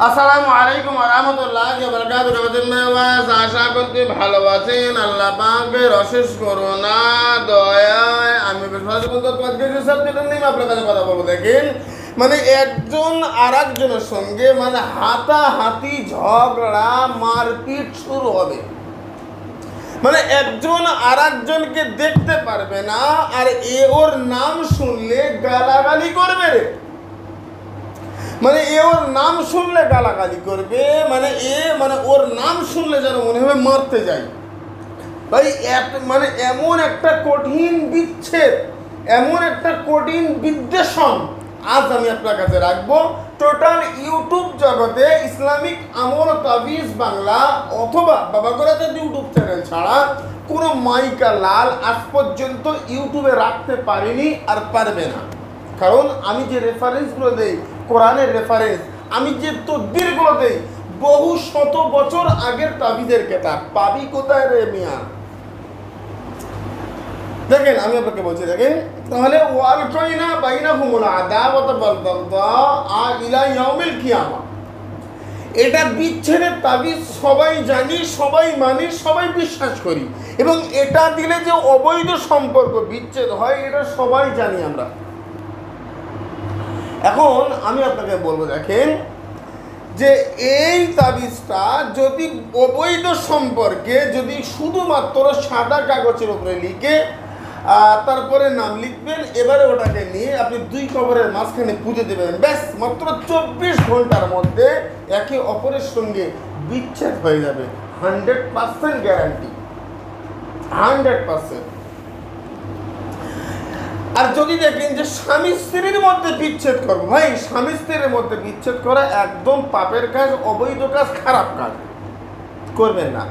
আসসালামু আলাইকুম ওয়া রাহমাতুল্লাহি ওয়া বারাকাতুহু। আশা করতে ভালো আছেন। আল্লাহ পাকের অশেষ করুণা দয়ায় আমি আপনার কাছে কথা বলবো। দেখেন, মানে একজন আর একজনের সঙ্গে মানে হাতাহাতি ঝগড়া মারপিট শুরু হবে। মানে একজন আর একজনকে দেখতে পারবে না, আর ওর নাম শুনলে গালাগালি করবে রে। মানে ওর নাম শুনলে গালাগালি করবে, মানে ওর নাম শুনলে যেন মনে হবে মারতে যাই ভাই। মানে এমন একটা কঠিন বিচ্ছেদ, এমন একটা কঠিন বিদ্বেষণ আজ আমি আপনার কাছে রাখবো। টোটাল ইউটিউব জগতে ইসলামিক আমল তাবিজ বাংলা অথবা বাবা গোরাচাঁদ ইউটিউব চ্যানেল ছাড়া কোনো মাইকা লাল আজ পর্যন্ত ইউটিউবে রাখতে পারেনি আর পারবে না। কারণ আমি যে রেফারেন্সগুলো দেই, কোরআনের রেফারেন্স, আমি যে তদবিরগুলো দেই, বহু শত বছর আগের তাবিজের কেতাব পাবি কোথায় রে মিয়া? দেখেন, আমি আপনাকে বলছি, দেখেন তাহলে ওয়ালকাইনা বাইনাহুমুল আদাওয়াতা ওয়াল বাগদা ইলা ইয়াউমিল কিয়ামা, এটা বিচ্ছেদের তাবিজ সবাই জানি, সবাই মানি, সবাই বিশ্বাস করি, এবং এটা দিলে যে অবৈধ সম্পর্ক বিচ্ছেদ হয় এটা সবাই জানি আমরা। এখন আমি আপনাকে বলবো, দেখেন যে এই তাবিজটা যদি অবৈধ সম্পর্কে যদি শুধুমাত্র সাদা কাগজের উপরে লিখে তারপরে নাম লিখবেন, এবারে ওটাকে নিয়ে আপনি দুই কবরের মাঝখানে পুঁতে দেবেন, ব্যাস মাত্র 24 ঘন্টার মধ্যে একে অপরের সঙ্গে বিচ্ছেদ হয়ে যাবে। 100% গ্যারান্টি, 100%। আর যদি দেখেন যে স্বামী স্ত্রীর মধ্যে বিচ্ছেদ করবো, ভাই স্বামী স্ত্রীর মধ্যে বিচ্ছেদ করা একদম পাপের কাজ, অবৈধ কাজ, খারাপ কাজ, করবেন না।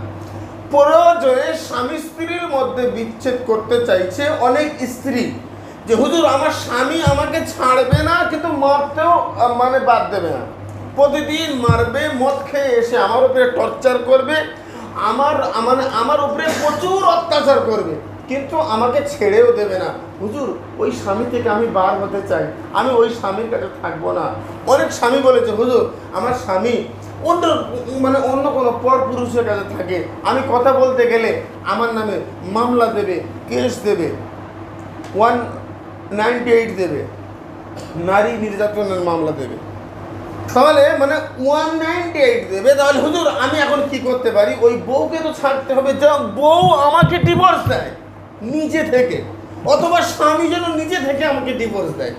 প্রয়োজনে স্বামী স্ত্রীর মধ্যে বিচ্ছেদ করতে চাইছে অনেক স্ত্রী, যে হুজুর আমার স্বামী আমাকে ছাড়বে না কিন্তু মারতেও মানে বাদ দেবে না, প্রতিদিন মারবে, মদ খেয়ে এসে আমার উপরে টর্চার করবে, আমার উপরে প্রচুর অত্যাচার করবে, কিন্তু আমাকে ছেড়েও দেবে না। হুজুর ওই স্বামী থেকে আমি বার হতে চাই, আমি ওই স্বামীর কাছে থাকবো না। অনেক স্বামী বলেছে, হুজুর আমার স্বামী অন্য কোনো পর পুরুষের কাছে থাকে, আমি কথা বলতে গেলে আমার নামে মামলা দেবে, কেস দেবে, 198 দেবে, নারী নির্যাতনের মামলা দেবে। তাহলে 198 দেবে। তাহলে হুজুর আমি এখন কি করতে পারি? ওই বউকে তো ছাড়তে হবে, যা বউ আমাকে ডিভোর্স দেয় নিজে থেকে, অথবা স্বামী যেন নিজে থেকে আমাকে ডিভোর্স দেয়।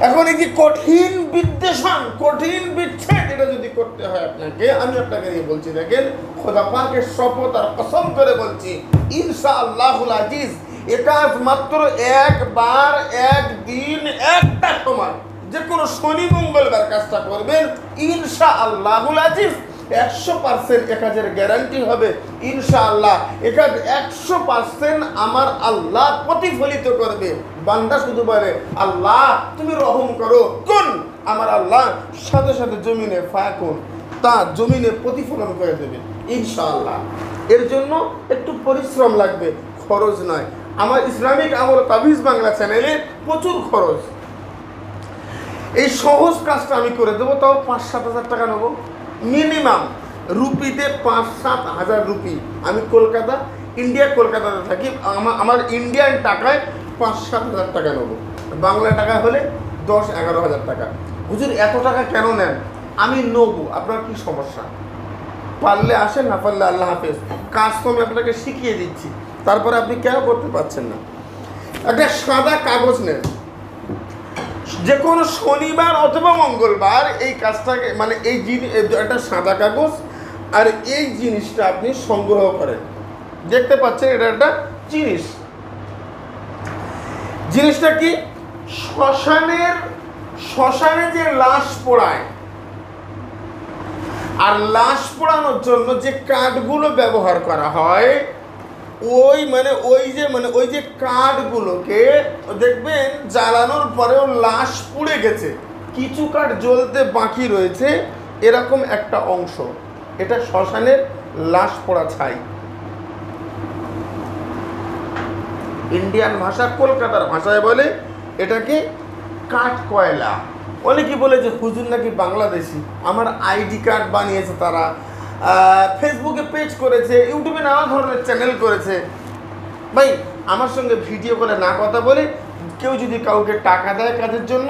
এখন এই যে কঠিন বিদ্বেষণ, কঠিন বিচ্ছেদ, এটা যদি করতে হয় আপনাকে, আমি আপনাকে নিয়ে বলছি, দেখেন খোদা পাকের শপথ আর কসম করে বলছি, ইনশাআল্লাহুল আজিজ, এটা মাত্র একবার, একদিন, একটা সময়, যে কোনো শনি মঙ্গলবার কাজটা করবেন, ইনশাআল্লাহুল আজিজ 100% এ কাজের গ্যারান্টি হবে। ইনশাআল্লাহ এ কাজ 100% আমার আল্লাহ প্রতিফলিত করবে। বান্দা শুধু বলে আল্লাহ তুমি রহম করো, কোন আমার আল্লাহ সাথে সাথে জমিনে ফায়াকুন, তা জমিনে প্রতিফলন করে দেবে ইনশাআল্লাহ। এর জন্য একটু পরিশ্রম লাগবে, খরচ নয়। আমার ইসলামিক আমল তাবিজ বাংলা চ্যানেলে প্রচুর খরচ। এই সহজ কাজটা আমি করে দেবো, তাও 5-7 হাজার টাকা নেবো মিনিমাম, রুপিতে 5-7 হাজার রুপি। আমি কলকাতাতে থাকি, আমার ইন্ডিয়ান টাকায় 5-7 হাজার টাকা নেবো, বাংলা টাকা হলে 10-11 হাজার টাকা। হুজুর এত টাকা কেন নেন? আমি নেবো, আপনার কি সমস্যা? পারলে আসেন, না পারলে আল্লাহ হাফেজ। কাজ তো আমি আপনাকে শিখিয়ে দিচ্ছি, তারপরে আপনি কেন করতে পারছেন না? একটা সাদা কাগজ নেন, যে কোনো শনিবার অথবা মঙ্গলবার এই কাজটাকে, মানে এই একটা সাদা কাগজ আর এই জিনিসটা আপনি সংগ্রহ করেন। দেখতে পাচ্ছেন এটা একটা জিনিসটা কি? শ্মশানে যে লাশ পোড়ায়, আর লাশ পোড়ানোর জন্য যে কাঠগুলো ব্যবহার করা হয়, ওই যে কাঠগুলোকে দেখবেন জ্বালানোর পরেও লাশ পুড়ে গেছে, কিছু কাঠ জ্বলতে বাকি রয়েছে, এরকম একটা অংশ, এটা শ্মশানের লাশ পোড়া ছাই। ইন্ডিয়ান ভাষা, কলকাতার ভাষায় বলে এটাকে কাঠ কয়লা। অনেকেই বলে যে হুজুর নাকি বাংলাদেশি, আমার আইডি কার্ড বানিয়েছে তারা, ফেসবুকে পেজ করেছে, ইউটিউবে নানা ধরনের চ্যানেল করেছে। ভাই আমার সঙ্গে ভিডিও করে না কথা বলে, কেউ যদি কাউকে টাকা দেয় কাজের জন্য,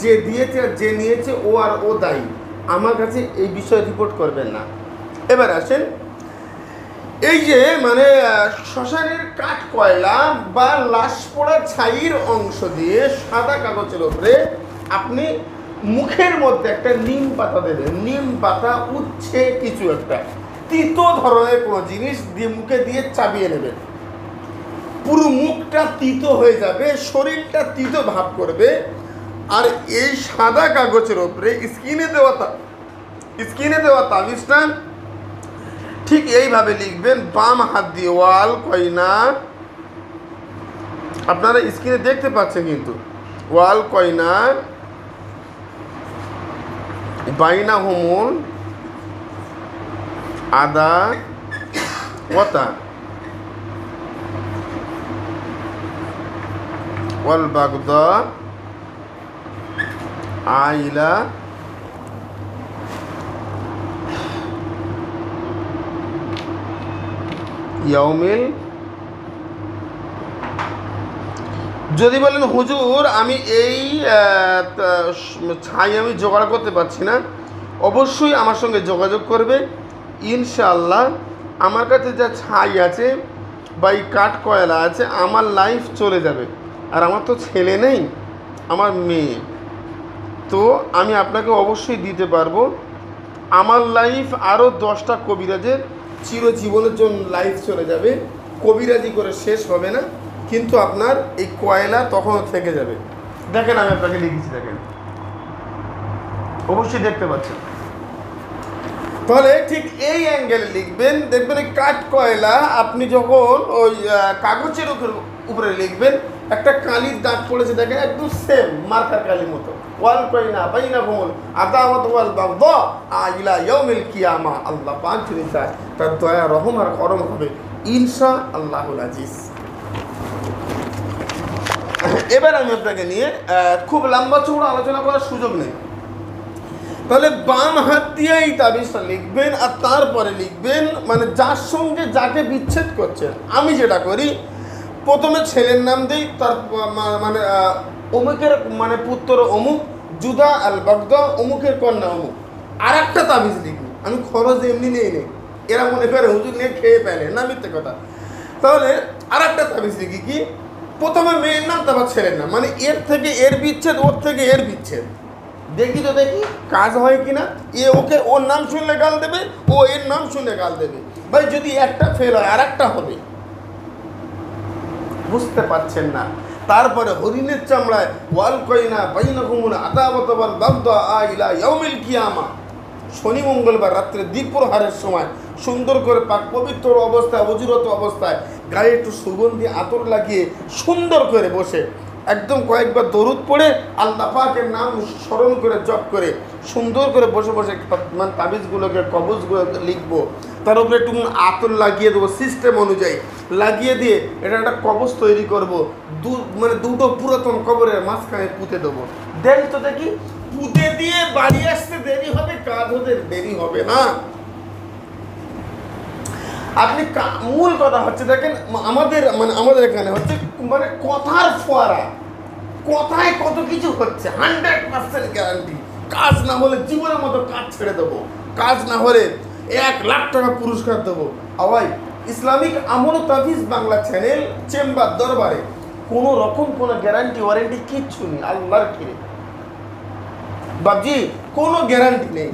যে দিয়েছে আর যে নিয়েছে ও দায়ী, আমার কাছে এই বিষয়ে রিপোর্ট করবেন না। এবার আসেন, এই যে মানে শ্মশানের কাঠ কয়লা বা লাশ পোড়া ছাইয়ের অংশ দিয়ে সাদা কাগজের উপরে আপনি মুখের মধ্যে একটা নিম পাতা দেবেন। নিম পাতা, উচ্ছে কিছু একটা তিতো ধরনের কোনো জিনিস দিয়ে মুখে দিয়ে চাবিয়ে নেবেন। পুরো মুখটা তিতো হয়ে যাবে, শরীরটা তিতো ভাব করবে। আর এই সাদা কাগজের উপরে স্কিনে দেওয়া তাবিজটা ঠিক এইভাবে লিখবেন, বাম হাত দিয়ে ওয়াল কয়না, আপনারা স্ক্রিনে দেখতে পাচ্ছেন কিন্তু, ওয়াল কয়না বাইনা হুমুল আদা ওয়াতা ওয়াল বাগদা আইলা ইয়াউমিল। যদি বলেন হুজুর আমি এই ছাই আমি জোগাড় করতে পারছি না, অবশ্যই আমার সঙ্গে যোগাযোগ করবে, ইনশাআল্লাহ আমার কাছে যা ছাই আছে বা এই কাঠ কয়লা আছে, আমার লাইফ চলে যাবে। আর আমার তো ছেলে নেই, আমার মেয়ে, তো আমি আপনাকে অবশ্যই দিতে পারবো। আমার লাইফ আরও 10টা কবিরাজের চিরজীবনের জন্য লাইফ চলে যাবে, কবিরাজি করে শেষ হবে না, কিন্তু আপনার এই কয়লা তখনও থেকে যাবে। দেখেন আমি আপনাকে লিখেছি, দেখেন, অবশ্যই দেখতে পাচ্ছেন। তাহলে ঠিক এই অ্যাঙ্গেলে লিখবেন, দেখবেন এই কাঠ কয়লা আপনি যখন ওই কাগজের উপরে লিখবেন, একটা কালির দাগ পড়েছে দেখেন, একদম সেম মার্কার কালির মতো, ওয়াল কয়না বাইনা হুমুল আদাওয়াত ওয়াল বাগদা ইলা ইয়াউমিল কিয়ামা। আল্লাহ পাক যদি চায় তার দয়া রহম আর করম হবে ইনশাআল্লাহুল আজিজ। এবার আমি আপনাকে নিয়ে খুব লম্বা চৌড়া আলোচনা করার সুযোগ নেই। তাহলে বাম হাত দিয়ে এই তাবিজটা লিখবেন, আর তারপরে লিখবেন মানে যার সঙ্গে যাকে বিচ্ছেদ করছেন। আমি যেটা করি, প্রথমে ছেলের নাম দিই, তার মানে অমুকের মানে পুত্র অমুক, জুদা আল বাগদা অমুকের কন্যা অমুক। আর একটা তাবিজ লিখি, আমি খরচ এমনি নেই, এরা মনে করে হুজুর নিয়ে খেয়ে পেলে না, মিথ্যে কথা। তাহলে আর একটা তাবিজ লিখি কি, প্রথমে মেয়ের নাম, তারপর ছেলের নাম, মানে এর থেকে এর বিচ্ছেদ, ওর থেকে এর বিচ্ছেদ। দেখি তো দেখি কাজ হয় কিনা। ওর নাম শুনলে গাল দেবে, ও এর নাম শুনলে গাল দেবে। ভাই যদি একটা ফেল হয় আর একটা হবে, বুঝতে পারছেন না। তারপরে হরিণের চামড়ায় ওয়াল কয়না বাইনাহুমুল আদাওয়াত ওয়াল বাগদা ইলা ইয়াউমিল কিয়ামা। শনি মঙ্গলবার রাত্রে দ্বীপ্রহারের সময় সুন্দর করে পাক পবিত্র অবস্থায়, অজুরত অবস্থায় গায়ে একটু সুগন্ধি আতর লাগিয়ে সুন্দর করে বসে একদম কয়েকবার দরুদ পড়ে আল্লাহ পাকের নাম স্মরণ করে জপ করে সুন্দর করে বসে বসে মানে তাবিজগুলোকে কবজগুলো লিখবো, তার উপরে একটু আতর লাগিয়ে দেবো সিস্টেম অনুযায়ী, লাগিয়ে দিয়ে এটা একটা কবজ তৈরি করবো, মানে দুটো পুরাতন কবরের মাঝখানে পুঁতে দেবো। দেন তো দেখি, পুঁতে দিয়ে বাড়ি আসতে দেরি হবে, কাজ হতে দেরি হবে না। আপনি মূল কথা হচ্ছে দেখেন, আমাদের এখানে হচ্ছে মানে কথার ফোয়ারা, কথায় কত কিছু হচ্ছে, 100% গ্যারান্টি। কাজ না হলে জীবনের মতো কাজ ছেড়ে দেবো, কাজ না হলে 1 লাখ টাকা পুরস্কার দেবো। আওয়াই ইসলামিক আমল তাবিজ বাংলা চ্যানেল, চেম্বার দরবারে কোনো রকম কোনো গ্যারান্টি ওয়ারেন্টি কিচ্ছু নেই, আল্লাহর কিরে বাবজি কোনো গ্যারান্টি নেই,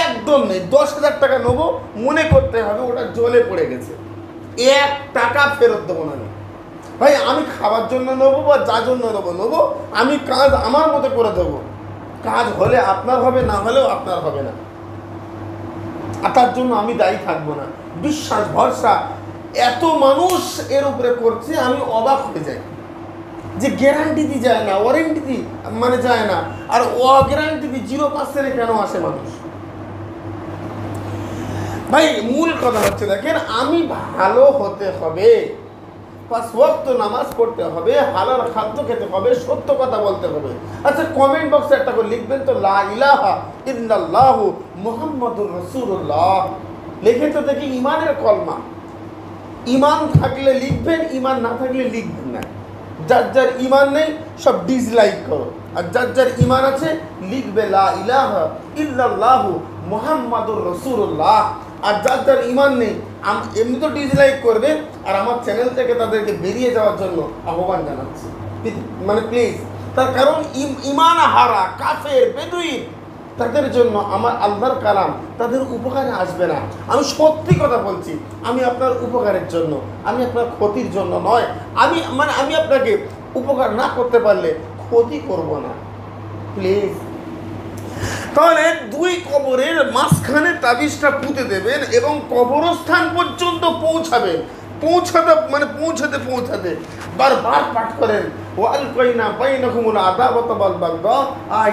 একদম নেই। 10,000 টাকা নেবো, মনে করতে হবে ওটা জলে পড়ে গেছে, 1 টাকা ফেরত দেবো না আমি। ভাই আমি খাবার জন্য নেবো বা যার জন্য নেবো, আমি কাজ আমার মতো করে দেবো। কাজ হলে আপনার হবে, না হলেও আপনার হবে না, আর তার জন্য আমি দায়ী থাকবো না। বিশ্বাস ভরসা এত মানুষ এর উপরে করছে, আমি অবাক হয়ে যাই যে গ্যারান্টি দি যায় না, ওয়ারেন্টি দি মানে যায় না, আর গ্যারান্টি দি 0% কেন আসে মানুষ। ভাই মূল কথা হচ্ছে দেখেন, আমি ভালো হতে হবে। 5 ওয়াক্ত নামাজ পড়তে হবে, হালাল খাদ্য খেতে হবে, সত্য কথা বলতে হবে। আচ্ছা, কমেন্ট বক্সে একটা করে লিখবেন তো, লা ইলাহা ইল্লাল্লাহু মুহাম্মাদুর রাসূলুল্লাহ। লিখে তো দেখি ইমানের কলমা। ইমান থাকলে লিখবেন, ইমান না থাকলে লিখবেন না। যার যার ইমান নেই সব ডিসলাইক করো, আর যার যার ইমান আছে লিখবে লা ইলাহা ইল্লাল্লাহু মুহাম্মাদুর রাসূলুল্লাহ। আর যার যার ইমান নেই এমনি তো ডিসলাইক করবে, আর আমার চ্যানেল থেকে তাদেরকে বেরিয়ে যাওয়ার জন্য আহ্বান জানাচ্ছি, মানে প্লিজ। তার কারণ ইমান হারা কাফের বেদুইন, তাদের জন্য আমার আল্লাহর কালাম তাদের উপকারে আসবে না। আমি সত্যি কথা বলছি, আমি আপনার উপকারের জন্য, আমি আপনার ক্ষতির জন্য নয়। আমি আপনাকে উপকার না করতে পারলে ক্ষতি করব না, প্লিজ। তাহলে 2 কবরের মাঝখানে তাবিজটা পুঁতে দেবেন এবং কবরস্থান পর্যন্ত পৌঁছাতে বারবার পাঠ করেন, ওয়ালকাইনা বাইনাকুমুল আদাওয়াতা ওয়াল বাগদা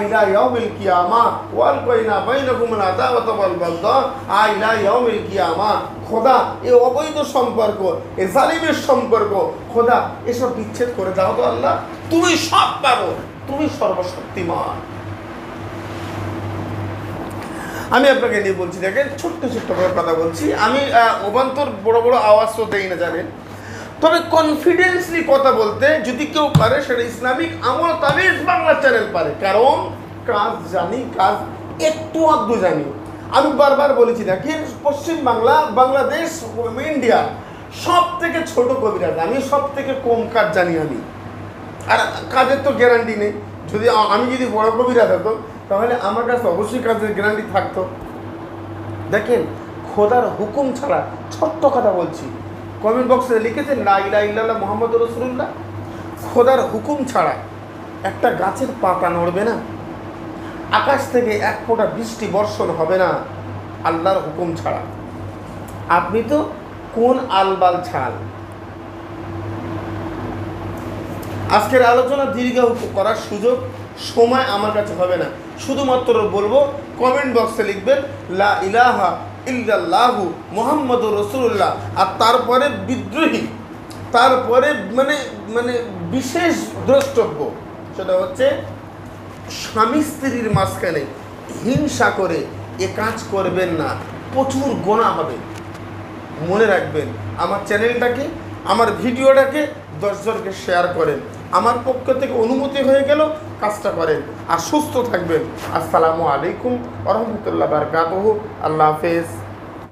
ইলা ইয়াউমিল কিয়ামা, ওয়ালকাইনা বাইনাকুমুল আদাওয়াতা ওয়াল বাগদা ইলা ইয়াউমিল কিয়ামা। খোদা, এই অবৈধ সম্পর্ক, এই জালিমের সম্পর্ক, খোদা এসব বিচ্ছেদ করে দাও তো আল্লাহ। তুমি সব পারো, তুমি সর্বশক্তিমান। আমি আপনাকে নিয়ে বলছি, দেখেন ছোট্ট করে কথা বলছি আমি, অবান্তর বড় বড় আওয়াজ তো দেই না জানেন, তবে কনফিডেন্সলি কথা বলতে যদি কেউ পারে সেটা ইসলামিক আমল তাবিজ বাংলা চ্যানেল পারে, কারণ কাজ জানি, কাজ একটু আধটু জানি। আমি বারবার বলেছি, দেখেন পশ্চিম বাংলা, বাংলাদেশ, ইন্ডিয়া সব থেকে ছোট কবিরাজ আমি, সব থেকে কম কাজ জানি আমি। আর কাজের তো গ্যারান্টি নেই। আমি যদি বড় কবিরাজ হতো তাহলে আমার কাছে অবশ্যই কাজের গ্যারান্টি থাকতো। দেখেন, খোদার হুকুম ছাড়া, ছোট্ট কথা বলছি, কমেন্ট বক্সে লিখেছেন লা ইলাহা ইল্লাল্লাহ মুহাম্মাদুর রাসূলুল্লাহ। খোদার হুকুম ছাড়া একটা গাছের পাতা নড়বে না, আকাশ থেকে 1 ফোঁটা বৃষ্টি বর্ষণ হবে না আল্লাহর হুকুম ছাড়া। আপনি তো কোন আলবাল ছাল। আজকের আলোচনা দীর্ঘ করার সময় আমার কাছে হবে না, শুধুমাত্র বলবো কমেন্ট বক্সে লিখবেন লা ইলাহা ইল্লাল্লাহু মুহাম্মাদুর রাসূলুল্লাহ। আর তারপরে বিদ্রোহী, তারপরে মানে বিশেষ দ্রষ্টব্য, সেটা হচ্ছে স্বামী স্ত্রীর মাঝখানে হিংসা করে এ কাজ করবেন না, প্রচুর গুনাহ হবে। মনে রাখবেন, আমার চ্যানেলটাকে, আমার ভিডিওটাকে 10 জনকে শেয়ার করেন। আমার পক্ষ থেকে অনুমতি হয়ে গেল, কাজটা করেন। আর সুস্থ থাকবেন। আসসালামু আলাইকুম ওয়া রাহমাতুল্লাহি ওয়া বারাকাতুহু। আল্লাহ হাফেজ।